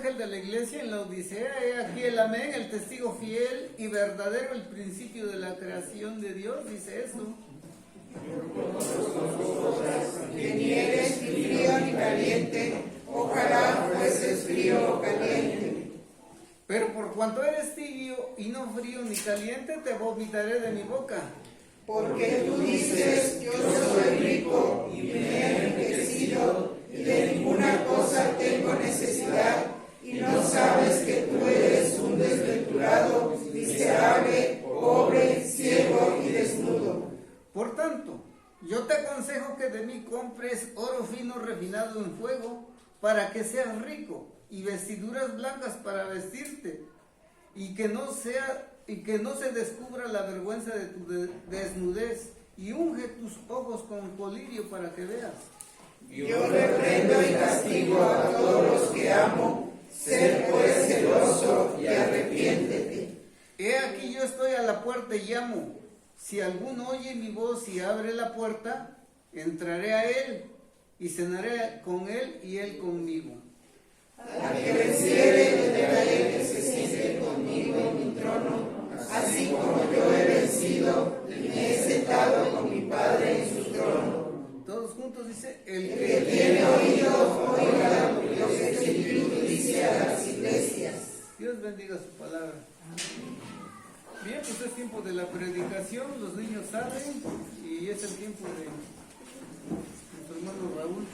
ángel de la iglesia en la Odisea, he aquí el amén, el testigo fiel y verdadero, el principio de la creación de Dios, dice eso. Que ni eres ni frío ni caliente, ojalá fueses frío o caliente. Pero por cuanto eres tibio y no frío ni caliente, te vomitaré de mi boca. Porque tú dices, yo soy rico y me he enriquecido, y de ninguna cosa tengo necesidad, y no sabes que tú eres un desventurado, miserable, pobre, ciego y desnudo. Por tanto, yo te aconsejo que de mí compres oro fino refinado en fuego, para que seas rico, y vestiduras blancas para vestirte, y que no se descubra la vergüenza de tu desnudez, y unge tus ojos con colirio para que veas. Yo reprendo y castigo a todos los que amo, sé pues celoso y arrepiéntete. He aquí yo estoy a la puerta y llamo. Si alguno oye mi voz y abre la puerta, entraré a él, y cenaré con él y él conmigo. Al que venciere, le daré que se siente conmigo en mi trono, así como yo he vencido y me he sentado con mi Padre en su trono. Todos juntos dice, El que tiene oído, oiga lo que el Espíritu dice a las iglesias. Dios bendiga su palabra. Bien, pues es tiempo de la predicación, los niños salen y es el tiempo de nuestro hermano Raúl.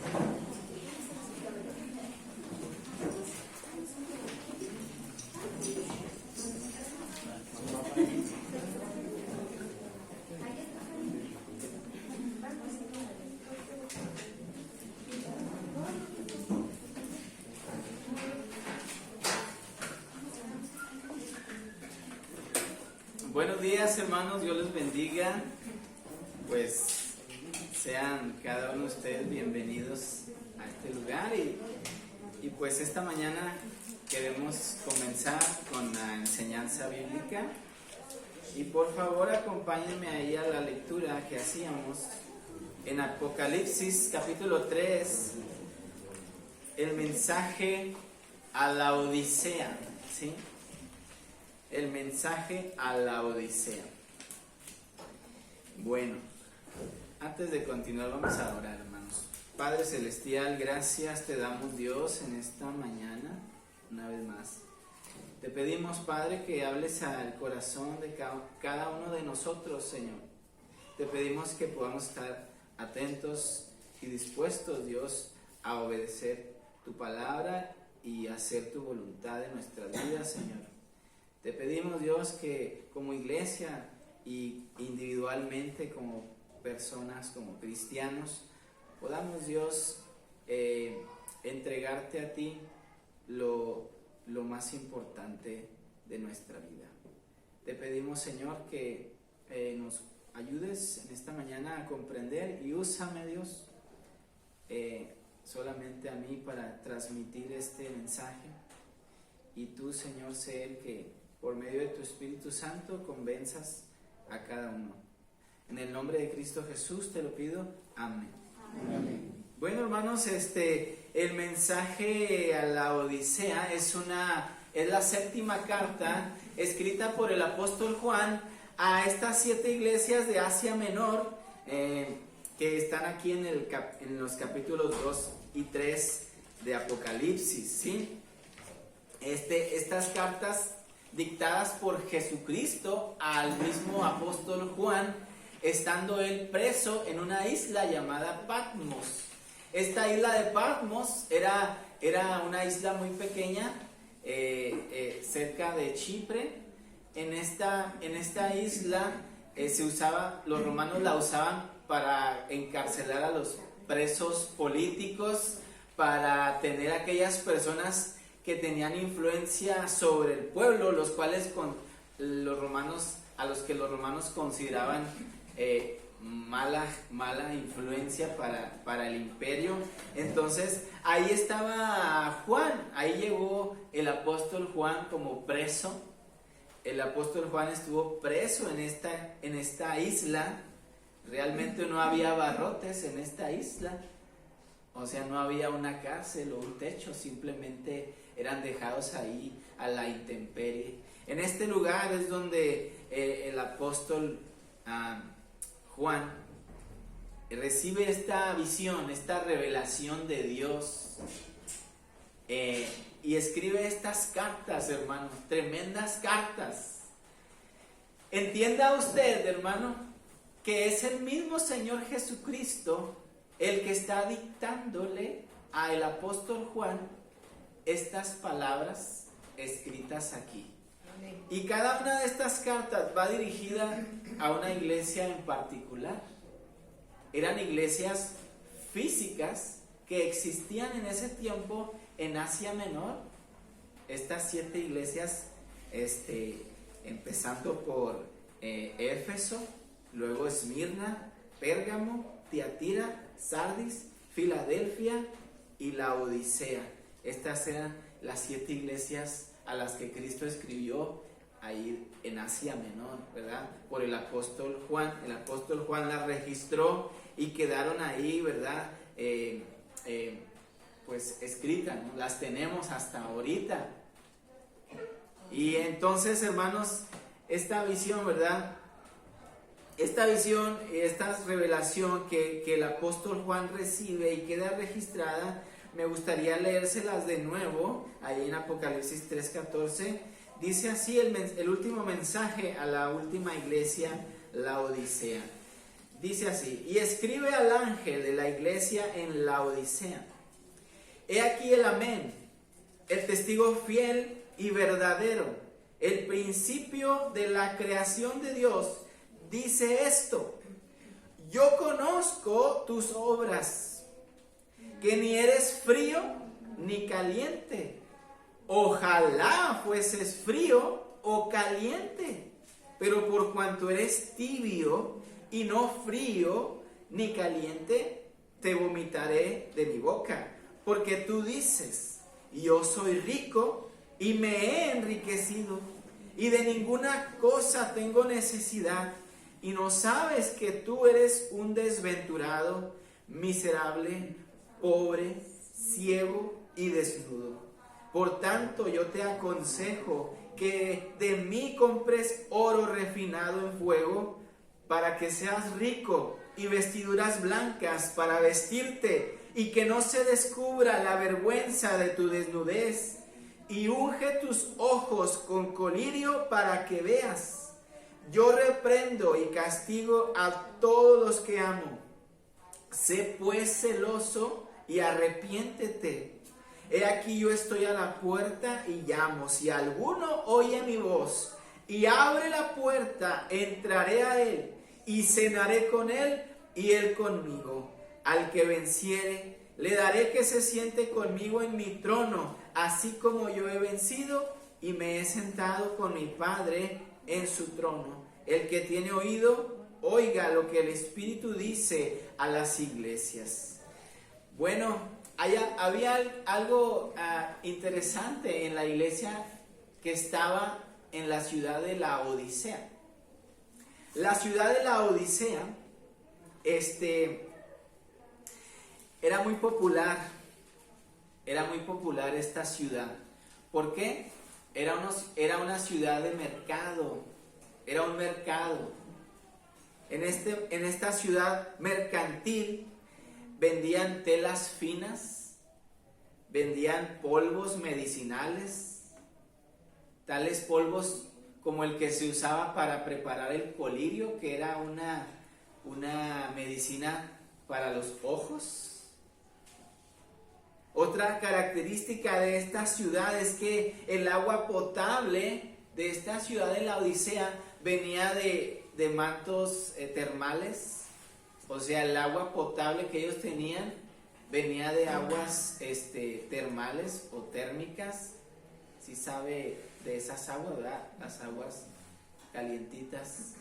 Buenos días, hermanos, Dios les bendiga. Pues sean cada uno de ustedes bienvenidos a este lugar y pues esta mañana queremos comenzar con la enseñanza bíblica y por favor acompáñenme ahí a la lectura que hacíamos en Apocalipsis capítulo 3, el mensaje a la Odisea, ¿sí? El mensaje a la Odisea. Bueno, antes de continuar vamos a orar, hermanos. Padre Celestial, gracias te damos, Dios, en esta mañana, una vez más. Te pedimos, Padre, que hables al corazón de cada uno de nosotros, Señor. Te pedimos que podamos estar atentos y dispuestos, Dios, a obedecer tu palabra y hacer tu voluntad en nuestras vidas, Señor. Te pedimos, Dios, que como iglesia y individualmente como personas, como cristianos, podamos, Dios, entregarte a ti lo más importante de nuestra vida. Te pedimos, Señor, que nos ayudes en esta mañana a comprender y úsame, Dios, solamente a mí para transmitir este mensaje. Y tú, Señor, sé el que por medio de tu Espíritu Santo convenzas a cada uno. En el nombre de Cristo Jesús te lo pido. Amén. Amén. Bueno, hermanos, el mensaje a la Odisea es la séptima carta escrita por el apóstol Juan a estas 7 iglesias de Asia Menor que están aquí en los capítulos 2 y 3 de Apocalipsis, ¿sí? Estas cartas dictadas por Jesucristo al mismo apóstol Juan, estando él preso en una isla llamada Patmos. Esta isla de Patmos era una isla muy pequeña, cerca de Chipre. En esta isla los romanos la usaban para encarcelar a los presos políticos, para tener aquellas personas que tenían influencia sobre el pueblo, a los que los romanos consideraban mala influencia para el imperio. Entonces ahí estaba Juan, ahí llegó el apóstol Juan como preso. El apóstol Juan estuvo preso en esta isla. Realmente no había barrotes en esta isla, o sea, no había una cárcel o un techo, simplemente eran dejados ahí a la intemperie. En este lugar es donde el apóstol Juan recibe esta visión, esta revelación de Dios, y escribe estas cartas, hermano, tremendas cartas. Entienda usted, hermano, que es el mismo Señor Jesucristo el que está dictándole al apóstol Juan estas palabras escritas aquí. Y cada una de estas cartas va dirigida a una iglesia en particular. Eran iglesias físicas que existían en ese tiempo en Asia Menor. Estas 7 iglesias, empezando por Éfeso, luego Esmirna, Pérgamo, Tiatira, Sardis, Filadelfia y Laodicea. Estas eran las 7 iglesias a las que Cristo escribió ahí en Asia Menor, ¿verdad? Por el apóstol Juan. El apóstol Juan las registró y quedaron ahí, ¿verdad? Pues escritas, ¿no? Las tenemos hasta ahorita. Y entonces, hermanos, esta visión, ¿verdad? Esta visión, esta revelación que el apóstol Juan recibe y queda registrada, me gustaría leérselas de nuevo, ahí en Apocalipsis 3:14. Dice así el último mensaje a la última iglesia, Laodicea. Dice así: y escribe al ángel de la iglesia en Laodicea: he aquí el amén, el testigo fiel y verdadero, el principio de la creación de Dios, dice esto: yo conozco tus obras, que ni eres frío ni caliente. Ojalá fueses frío o caliente, pero por cuanto eres tibio y no frío ni caliente, te vomitaré de mi boca. Porque tú dices: yo soy rico y me he enriquecido, y de ninguna cosa tengo necesidad, y no sabes que tú eres un desventurado, miserable, pobre, ciego y desnudo. Por tanto, yo te aconsejo que de mí compres oro refinado en fuego, para que seas rico, y vestiduras blancas para vestirte, y que no se descubra la vergüenza de tu desnudez, y unge tus ojos con colirio para que veas. Yo reprendo y castigo a todos los que amo. Sé pues celoso y arrepiéntete. He aquí yo estoy a la puerta y llamo. Si alguno oye mi voz y abre la puerta, entraré a él y cenaré con él y él conmigo. Al que venciere, le daré que se siente conmigo en mi trono, así como yo he vencido y me he sentado con mi Padre en su trono. El que tiene oído, oiga lo que el Espíritu dice a las iglesias. Bueno, había algo interesante en la iglesia que estaba en la ciudad de Laodicea. La ciudad de Laodicea, era muy popular esta ciudad. ¿Por qué? Era una ciudad de mercado, era un mercado. En esta ciudad mercantil vendían telas finas, vendían polvos medicinales, tales polvos como el que se usaba para preparar el colirio, que era una medicina para los ojos. Otra característica de esta ciudad es que el agua potable de esta ciudad de Laodicea venía de mantos termales. O sea, el agua potable que ellos tenían venía de aguas termales o térmicas. Si sabe de esas aguas, ¿verdad? Las aguas calientitas.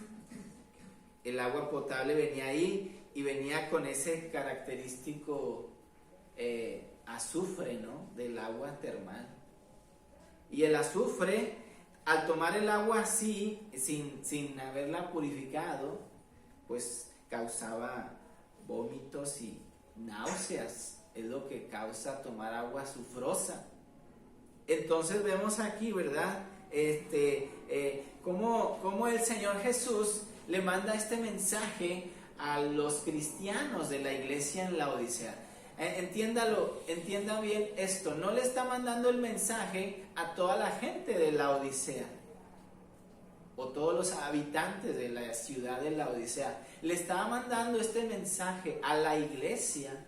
El agua potable venía ahí y venía con ese característico azufre, ¿no? Del agua termal. Y el azufre, al tomar el agua así, sin haberla purificado, pues causaba vómitos y náuseas. Es lo que causa tomar agua azufrosa. Entonces vemos aquí, ¿verdad? Cómo el Señor Jesús le manda este mensaje a los cristianos de la iglesia en Laodicea. Entienda bien esto, no le está mandando el mensaje a toda la gente de Laodicea o todos los habitantes de la ciudad de Laodicea. Le estaba mandando este mensaje a la iglesia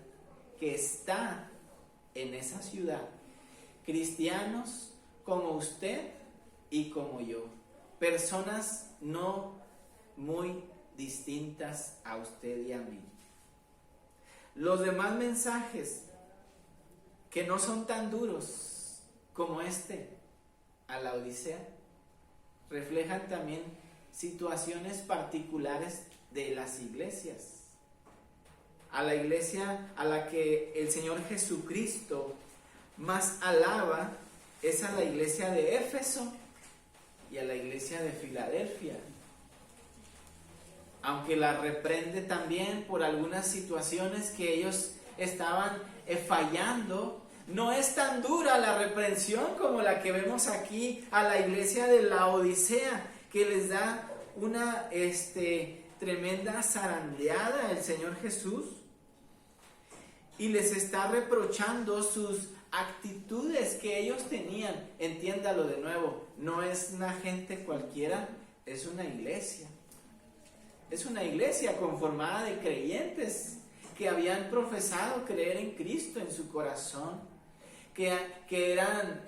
que está en esa ciudad. Cristianos como usted y como yo. Personas no muy distintas a usted y a mí. Los demás mensajes que no son tan duros como a la Odisea, reflejan también situaciones particulares de las iglesias. A la iglesia a la que el Señor Jesucristo más alaba es a la iglesia de Éfeso y a la iglesia de Filadelfia. Aunque la reprende también por algunas situaciones que ellos estaban fallando, no es tan dura la reprensión como la que vemos aquí a la iglesia de Laodicea, que les da una tremenda zarandeada el Señor Jesús y les está reprochando sus actitudes que ellos tenían. Entiéndalo de nuevo, no es una gente cualquiera, es una iglesia. Es una iglesia conformada de creyentes que habían profesado creer en Cristo en su corazón, que eran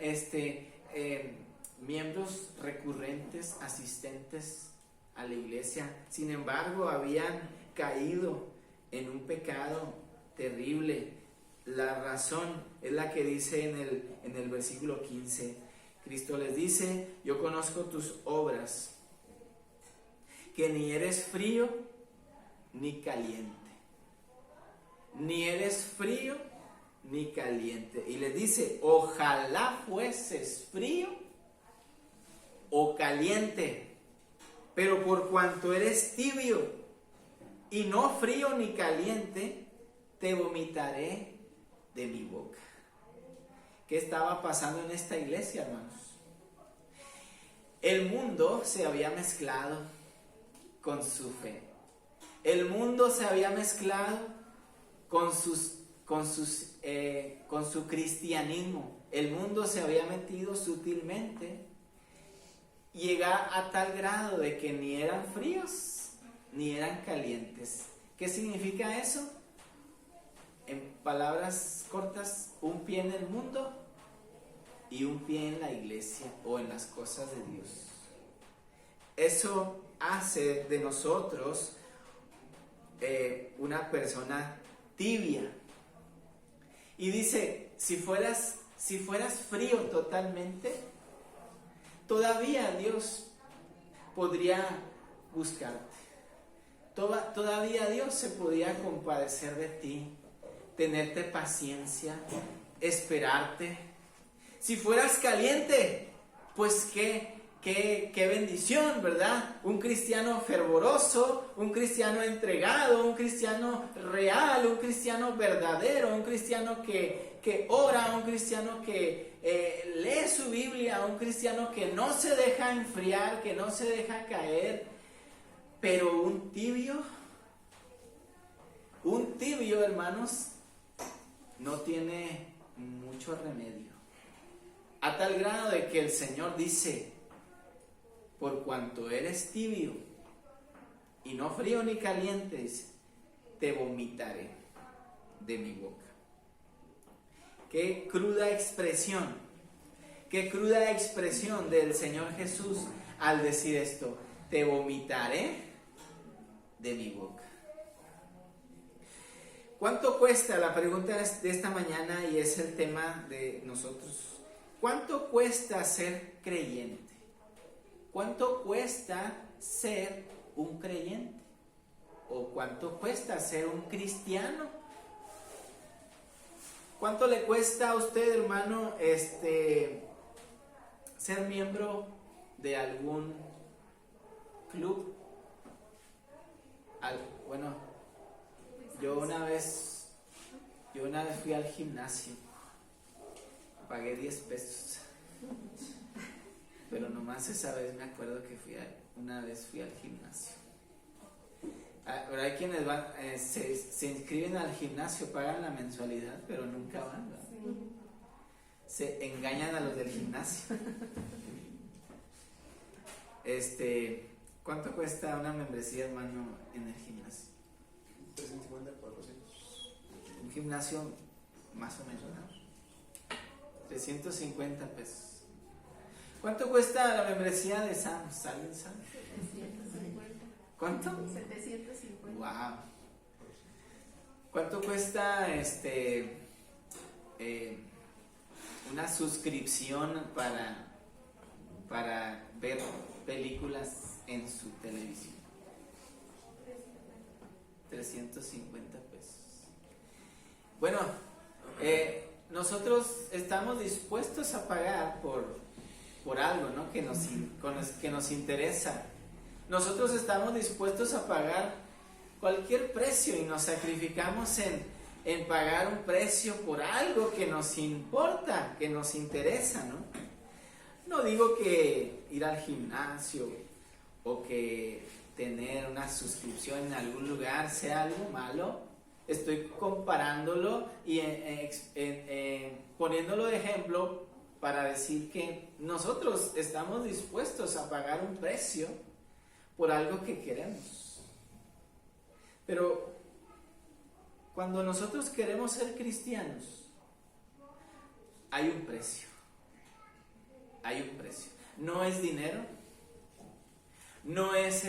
miembros recurrentes, asistentes a la iglesia. Sin embargo, habían caído en un pecado terrible. La razón es la que dice en el versículo 15. Cristo les dice: yo conozco tus obras, que ni eres frío ni caliente. Ni eres frío ni caliente. Y les dice: ojalá fueses frío o caliente, pero por cuanto eres tibio y no frío ni caliente, te vomitaré de mi boca. ¿Qué estaba pasando en esta iglesia, hermanos? El mundo se había mezclado con su fe. El mundo se había mezclado con su cristianismo. El mundo se había metido sutilmente, llega a tal grado de que ni eran fríos ni eran calientes. ¿Qué significa eso? En palabras cortas, un pie en el mundo y un pie en la iglesia o en las cosas de Dios. Eso hace de nosotros una persona tibia. Y dice: si fueras frío totalmente, todavía Dios podría buscarte. Todavía Dios se podía compadecer de ti, tenerte paciencia, esperarte. Si fueras caliente, pues qué bendición, ¿verdad? Un cristiano fervoroso, un cristiano entregado, un cristiano real, un cristiano verdadero, un cristiano que ora, un cristiano que lee su Biblia, un cristiano que no se deja enfriar, que no se deja caer. Pero un tibio, hermanos, no tiene mucho remedio. A tal grado de que el Señor dice: por cuanto eres tibio y no frío ni caliente, dice, te vomitaré de mi boca. Qué cruda expresión del Señor Jesús al decir esto: te vomitaré de mi boca. ¿Cuánto cuesta? La pregunta es de esta mañana y es el tema de nosotros. ¿Cuánto cuesta ser creyente? ¿Cuánto cuesta ser un creyente? ¿O cuánto cuesta ser un cristiano? ¿Cuánto le cuesta a usted, hermano, ser miembro de algún club? Bueno, yo una vez fui al gimnasio, pagué 10 pesos. nomás esa vez me acuerdo que una vez fui al gimnasio. Pero hay quienes van, se inscriben al gimnasio, pagan la mensualidad, pero nunca van, ¿verdad? Sí. Se engañan a los del gimnasio. ¿Cuánto cuesta una membresía, hermano, en el gimnasio? 350, 400. Un gimnasio más o menos, ¿no? 350 pesos. ¿Cuánto cuesta la membresía de Sam's? ¿Alguien sabe? 750. ¿Cuánto? 750. Wow. ¿Cuánto cuesta una suscripción para ver películas en su televisión? 350 pesos. Bueno, nosotros estamos dispuestos a pagar por algo, ¿no? que nos interesa. Nosotros estamos dispuestos a pagar cualquier precio y nos sacrificamos en pagar un precio por algo que nos importa, que nos interesa, ¿no? No digo que ir al gimnasio o que tener una suscripción en algún lugar sea algo malo. Estoy comparándolo y poniéndolo de ejemplo para decir que nosotros estamos dispuestos a pagar un precio por algo que queremos. Pero cuando nosotros queremos ser cristianos, hay un precio. Hay un precio. No es dinero. No es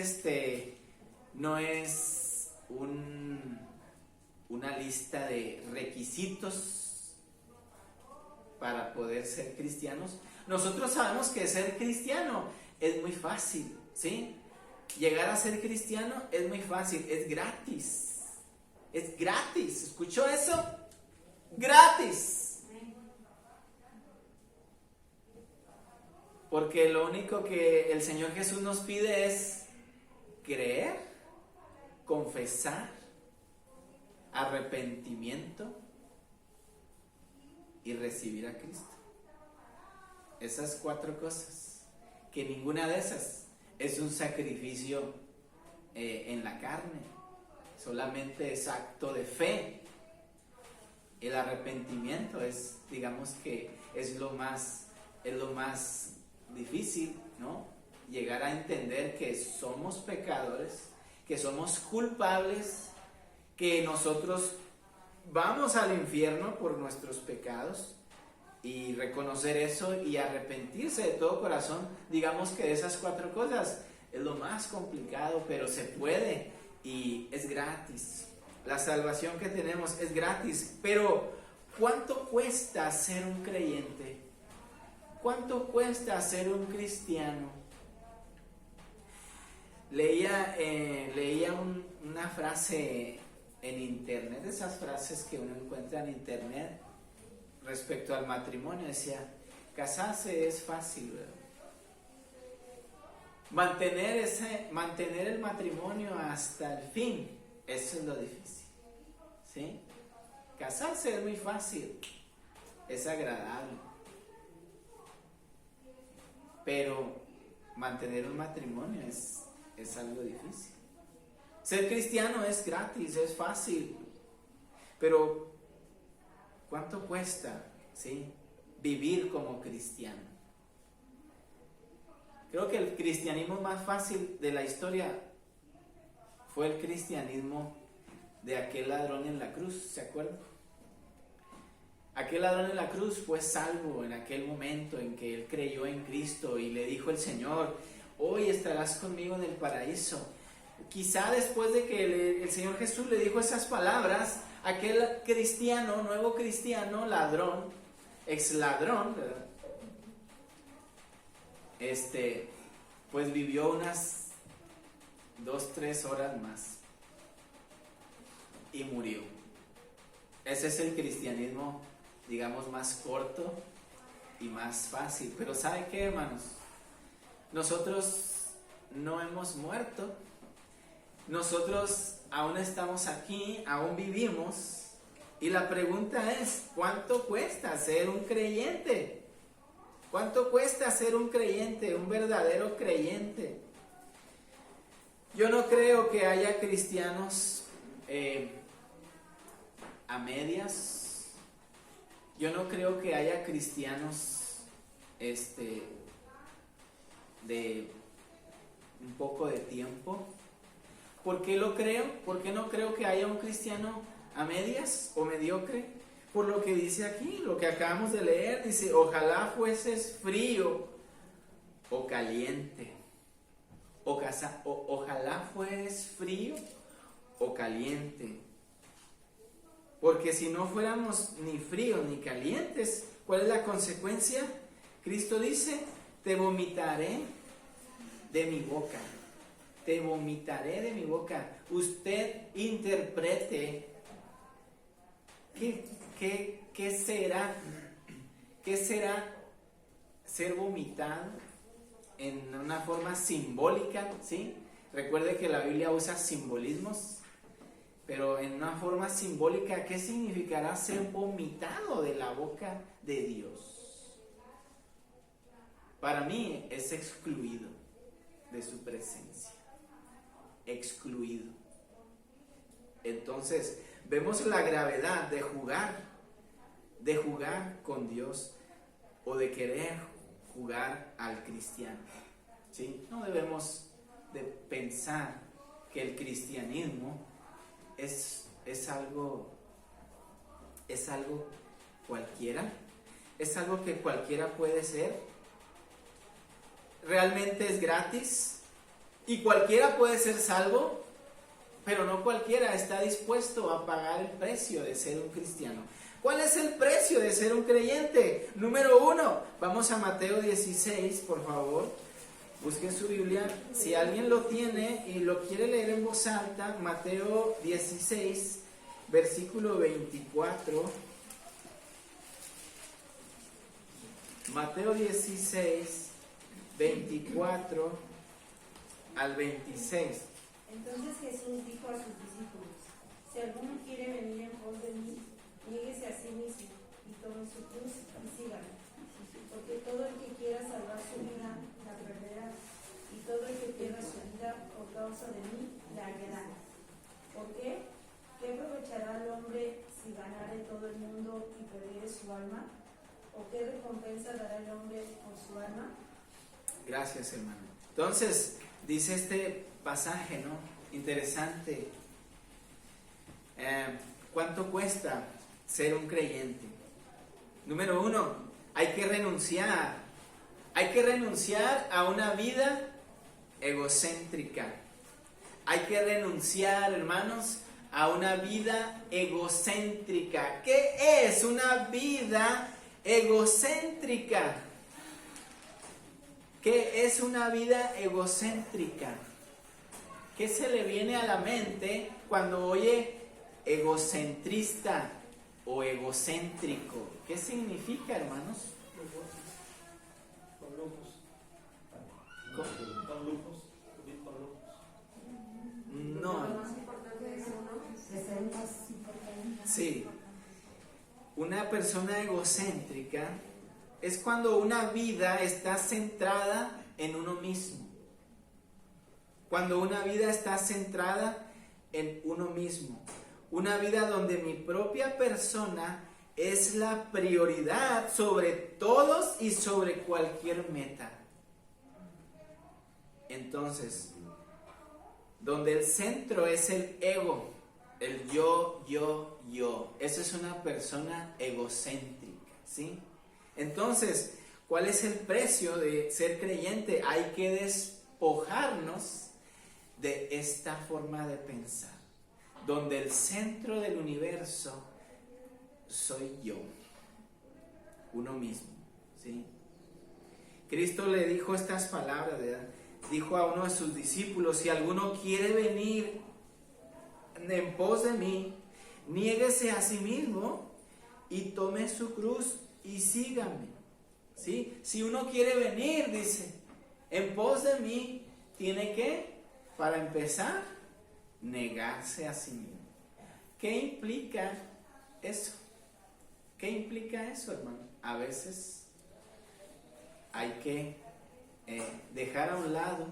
una lista de requisitos para poder ser cristianos. Nosotros sabemos que ser cristiano es muy fácil, ¿sí? Llegar a ser cristiano es muy fácil, es gratis. Es gratis, ¿escuchó eso? Gratis. Porque lo único que el Señor Jesús nos pide es creer, confesar, arrepentimiento y recibir a Cristo. Esas 4 cosas, que ninguna de esas es un sacrificio en la carne, solamente es acto de fe. El arrepentimiento es, digamos que es lo más difícil, ¿no? Llegar a entender que somos pecadores, que somos culpables, que nosotros vamos al infierno por nuestros pecados, y reconocer eso y arrepentirse de todo corazón. Digamos que de esas 4 cosas es lo más complicado, pero se puede y es gratis. La salvación que tenemos es gratis, pero ¿cuánto cuesta ser un creyente? ¿Cuánto cuesta ser un cristiano? Leía una frase en internet, esas frases que uno encuentra en internet respecto al matrimonio. Decía, casarse es fácil, ¿verdad? Mantener el matrimonio hasta el fin, eso es lo difícil, ¿sí? Casarse es muy fácil, es agradable, pero mantener un matrimonio es algo difícil. Ser cristiano es gratis, es fácil, pero ¿cuánto cuesta, sí, vivir como cristiano? Creo que el cristianismo más fácil de la historia fue el cristianismo de aquel ladrón en la cruz, ¿se acuerdan? Aquel ladrón en la cruz fue salvo en aquel momento en que él creyó en Cristo y le dijo el Señor, hoy estarás conmigo en el paraíso. Quizá después de que el Señor Jesús le dijo esas palabras, aquel cristiano, nuevo cristiano, ladrón, ex ladrón, ¿verdad? Pues vivió unas 2-3 horas más y murió. Ese es el cristianismo, digamos, más corto y más fácil. Pero ¿sabe qué, hermanos? Nosotros no hemos muerto. Nosotros aún estamos aquí, aún vivimos. Y la pregunta es, ¿cuánto cuesta ser un creyente? ¿Cuánto cuesta ser un creyente, un verdadero creyente? Yo no creo que haya cristianos a medias. Yo no creo que haya cristianos de un poco de tiempo. ¿Por qué lo creo? ¿Por qué no creo que haya un cristiano a medias o mediocre? Por lo que dice aquí, lo que acabamos de leer, dice, ojalá fueses frío o caliente. Ojalá fueres frío o caliente. Porque si no fuéramos ni fríos ni calientes, ¿cuál es la consecuencia? Cristo dice, te vomitaré de mi boca. Te vomitaré de mi boca. Usted interprete qué será ser vomitado en una forma simbólica, ¿sí? Recuerde que la Biblia usa simbolismos, pero en una forma simbólica, ¿qué significará ser vomitado de la boca de Dios? Para mí es excluido de su presencia. Excluido. Entonces, vemos la gravedad de jugar con Dios o de querer jugar al cristiano, ¿sí? No debemos de pensar que el cristianismo es algo cualquiera, es algo que cualquiera puede ser, realmente es gratis y cualquiera puede ser salvo, pero no cualquiera está dispuesto a pagar el precio de ser un cristiano. ¿Cuál es el precio de ser un creyente? Número 1, vamos a Mateo 16, por favor. Busquen su Biblia. Si alguien lo tiene y lo quiere leer en voz alta, Mateo 16, versículo 24. Mateo 16, 24 al 26. Entonces Jesús dijo a sus discípulos, si alguno quiere venir en pos de mí, niéguese a sí mismo y tome su cruz y sígame. Porque todo el que quiera salvar su vida, la perderá, y todo el que pierda su vida por causa de mí, la hallará. ¿Por qué? ¿Qué aprovechará el hombre si ganare todo el mundo y perdiere su alma? ¿O qué recompensa dará el hombre por su alma? Gracias, hermano. Entonces, dice este pasaje, ¿no? Interesante. ¿Cuánto cuesta ser un creyente? Número 1, hay que renunciar. Hay que renunciar a una vida egocéntrica. Hay que renunciar, hermanos, a una vida egocéntrica. ¿Qué es una vida egocéntrica? ¿Qué es una vida egocéntrica? ¿Qué se le viene a la mente cuando oye egocentrista o egocéntrico? ¿Qué significa, hermanos? Con lujos. ¿Cómo? Con lujos. Vivir con lujos. No. Lo más importante es uno. Sí. Una persona egocéntrica es cuando una vida está centrada en uno mismo. Cuando una vida está centrada en uno mismo. Una vida donde mi propia persona es la prioridad sobre todos y sobre cualquier meta. Entonces, donde el centro es el ego, el yo. Eso es una persona egocéntrica, ¿sí? Entonces, ¿cuál es el precio de ser creyente? Hay que despojarnos de esta forma de pensar, donde el centro del universo soy yo, uno mismo, ¿sí? Cristo le dijo estas palabras, ¿verdad? Dijo a uno de sus discípulos, si alguno quiere venir en pos de mí, niéguese a sí mismo y tome su cruz y sígame, ¿sí? Si uno quiere venir, dice, en pos de mí, tiene que, para empezar, negarse a sí mismo. ¿Qué implica eso? ¿Qué implica eso, hermano? A veces hay que dejar a un lado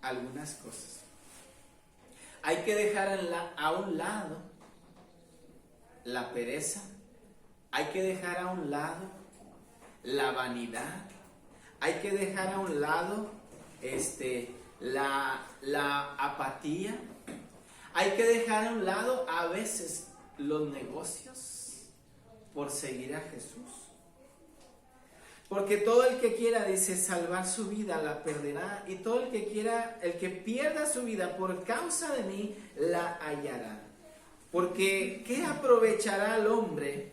algunas cosas. Hay que dejar a un lado la pereza, hay que dejar a un lado la vanidad, hay que dejar a un lado la apatía, hay que dejar a un lado a veces los negocios por seguir a Jesús. Porque todo el que quiera, dice, salvar su vida la perderá, y todo el que pierda su vida por causa de mí la hallará. Porque ¿qué aprovechará al hombre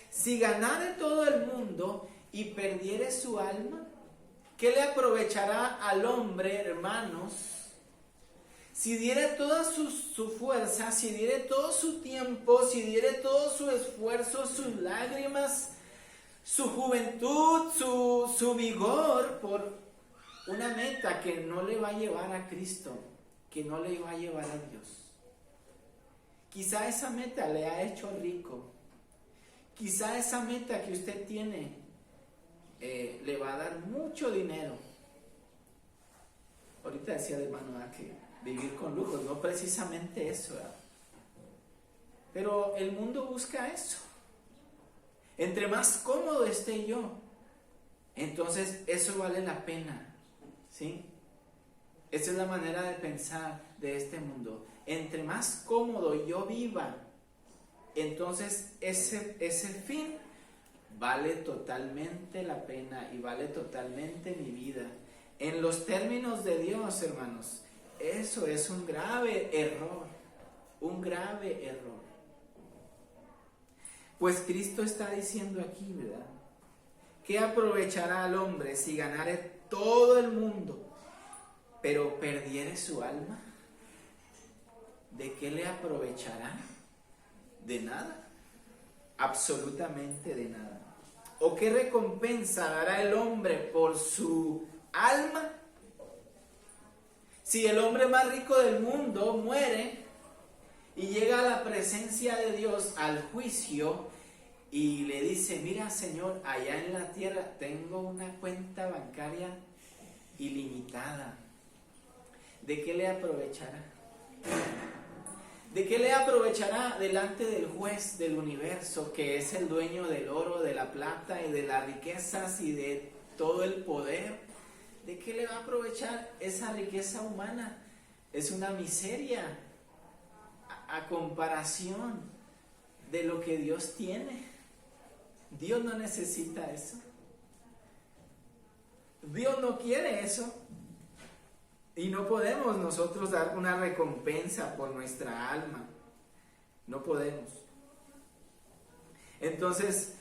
si ganare todo el mundo y perdiere su alma? ¿Qué le aprovechará al hombre, hermanos, si diere toda su fuerza, si diere todo su tiempo, si diere todo su esfuerzo, sus lágrimas, su juventud, su vigor por una meta que no le va a llevar a Cristo, que no le va a llevar a Dios? Quizá esa meta le ha hecho rico. Quizá esa meta que usted tiene le va a dar mucho dinero. Ahorita decía el hermano que vivir con lujos, no precisamente eso, ¿verdad? Pero el mundo busca eso. Entre más cómodo esté yo, entonces eso vale la pena, ¿sí? Esa es la manera de pensar de este mundo. Entre más cómodo yo viva, entonces ese fin vale totalmente la pena y vale totalmente mi vida. En los términos de Dios, hermanos, eso es un grave error, un grave error. Pues Cristo está diciendo aquí, ¿verdad? ¿Qué aprovechará al hombre si ganare todo el mundo, pero perdiere su alma? ¿De qué le aprovechará? De nada, absolutamente de nada. ¿O qué recompensa dará el hombre por su alma? Si el hombre más rico del mundo muere y llega a la presencia de Dios al juicio y le dice, mira, Señor, allá en la tierra tengo una cuenta bancaria ilimitada, ¿de qué le aprovechará? ¿De qué le aprovechará delante del juez del universo, que es el dueño del oro, de la plata y de las riquezas y de todo el poder? ¿De qué le va a aprovechar esa riqueza humana? Es una miseria a comparación de lo que Dios tiene. Dios no necesita eso. Dios no quiere eso. Y no podemos nosotros dar una recompensa por nuestra alma. No podemos. Entonces,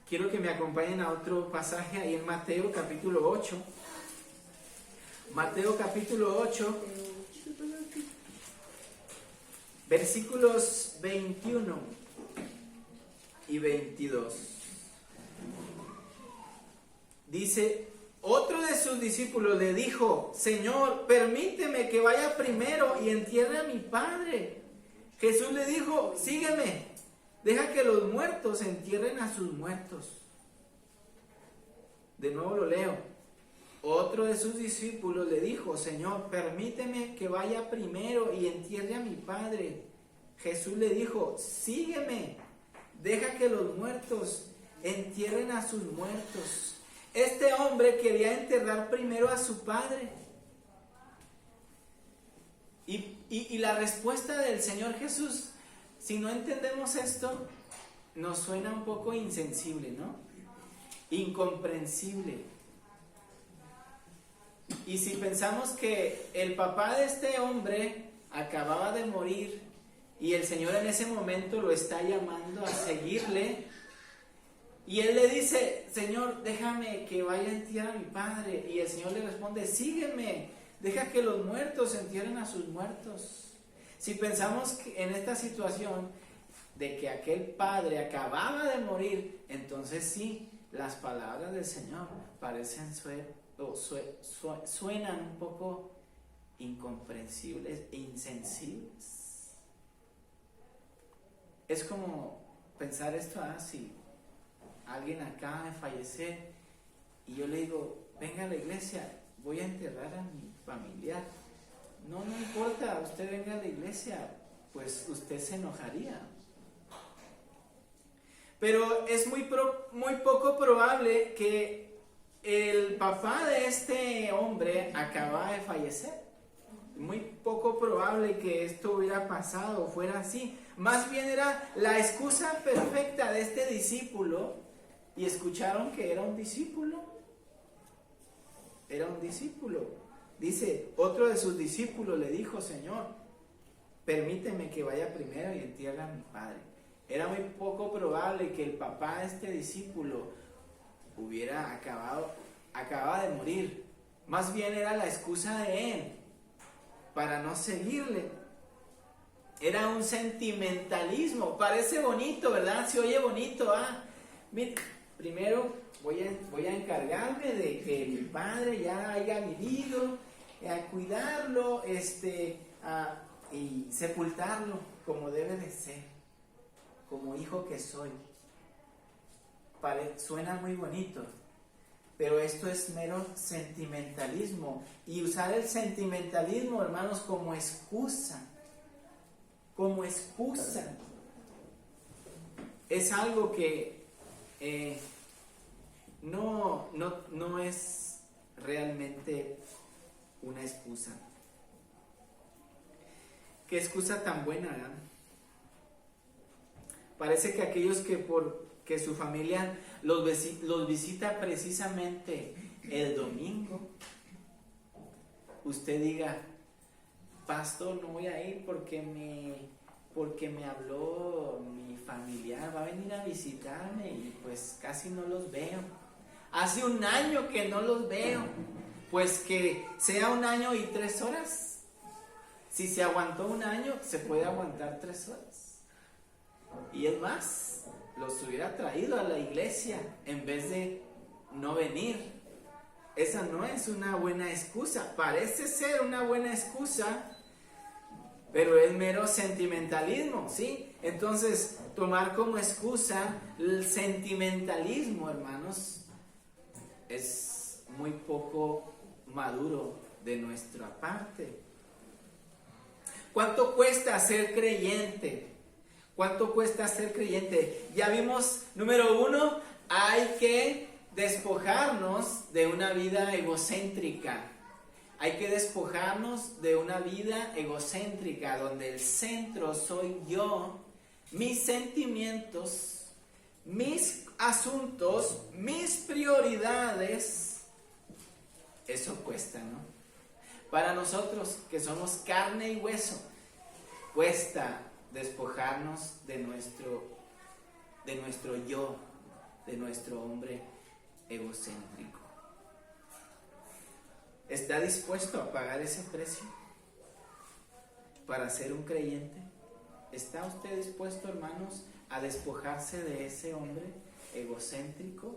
quiero que me acompañen a otro pasaje ahí en Mateo capítulo 8. Mateo capítulo 8, versículos 21 y 22. Dice, otro de sus discípulos le dijo, Señor, permíteme que vaya primero y entierre a mi padre. Jesús le dijo, sígueme, deja que los muertos entierren a sus muertos. De nuevo lo leo. Otro de sus discípulos le dijo, Señor, permíteme que vaya primero y entierre a mi padre. Jesús le dijo, sígueme, deja que los muertos entierren a sus muertos. Este hombre quería enterrar primero a su padre. Y la respuesta del Señor Jesús, si no entendemos esto, nos suena un poco insensible, ¿no? Incomprensible. Y si pensamos que el papá de este hombre acababa de morir y el Señor en ese momento lo está llamando a seguirle, y él le dice, Señor, déjame que vaya a entierrar a mi padre. Y el Señor le responde, sígueme, deja que los muertos entierren a sus muertos. Si pensamos en esta situación de que aquel padre acababa de morir, entonces sí, las palabras del Señor parecen suenan un poco incomprensibles e insensibles. Es como pensar esto así. Alguien acaba de fallecer y yo le digo, venga a la iglesia, voy a enterrar a mi familiar. No importa, usted venga a la iglesia, pues usted se enojaría. Pero es muy poco probable que el papá de este hombre acababa de fallecer. Muy poco probable que esto hubiera pasado, fuera así. Más bien era la excusa perfecta de este discípulo. Y escucharon que era un discípulo. Era un discípulo. Dice, otro de sus discípulos le dijo, Señor, permíteme que vaya primero y entierre a mi padre. Era muy poco probable que el papá de este discípulo hubiera acababa de morir. Más bien era la excusa de él para no seguirle. Era un sentimentalismo. Parece bonito, ¿verdad? Se oye bonito. Mire, primero voy a encargarme de que mi padre ya haya vivido, a cuidarlo, y sepultarlo como debe de ser, como hijo que soy. Suena muy bonito, pero esto es mero sentimentalismo. Y usar el sentimentalismo, hermanos, como excusa. Como excusa. Es algo que no es realmente una excusa. Qué excusa tan buena, ¿verdad? Parece que aquellos que su familia los visita precisamente el domingo, usted diga, pastor, no voy a ir porque me habló mi familiar, va a venir a visitarme y pues casi no los veo. Hace un año que no los veo, pues que sea 1 año y 3 horas. Si se aguantó 1 año, se puede aguantar 3 horas. Y es más, los hubiera traído a la iglesia en vez de no venir. Esa no es una buena excusa. Parece ser una buena excusa, pero es mero sentimentalismo, ¿sí? Entonces, tomar como excusa el sentimentalismo, hermanos, es muy poco maduro de nuestra parte. ¿Cuánto cuesta ser creyente? ¿Cuánto cuesta ser creyente? Ya vimos, número 1, hay que despojarnos de una vida egocéntrica. Hay que despojarnos de una vida egocéntrica donde el centro soy yo, mis sentimientos, mis asuntos, mis prioridades. Eso cuesta, ¿no? Para nosotros que somos carne y hueso, cuesta despojarnos de nuestro yo, de nuestro hombre egocéntrico. ¿Está dispuesto a pagar ese precio para ser un creyente? ¿Está usted dispuesto, hermanos, a despojarse de ese hombre egocéntrico?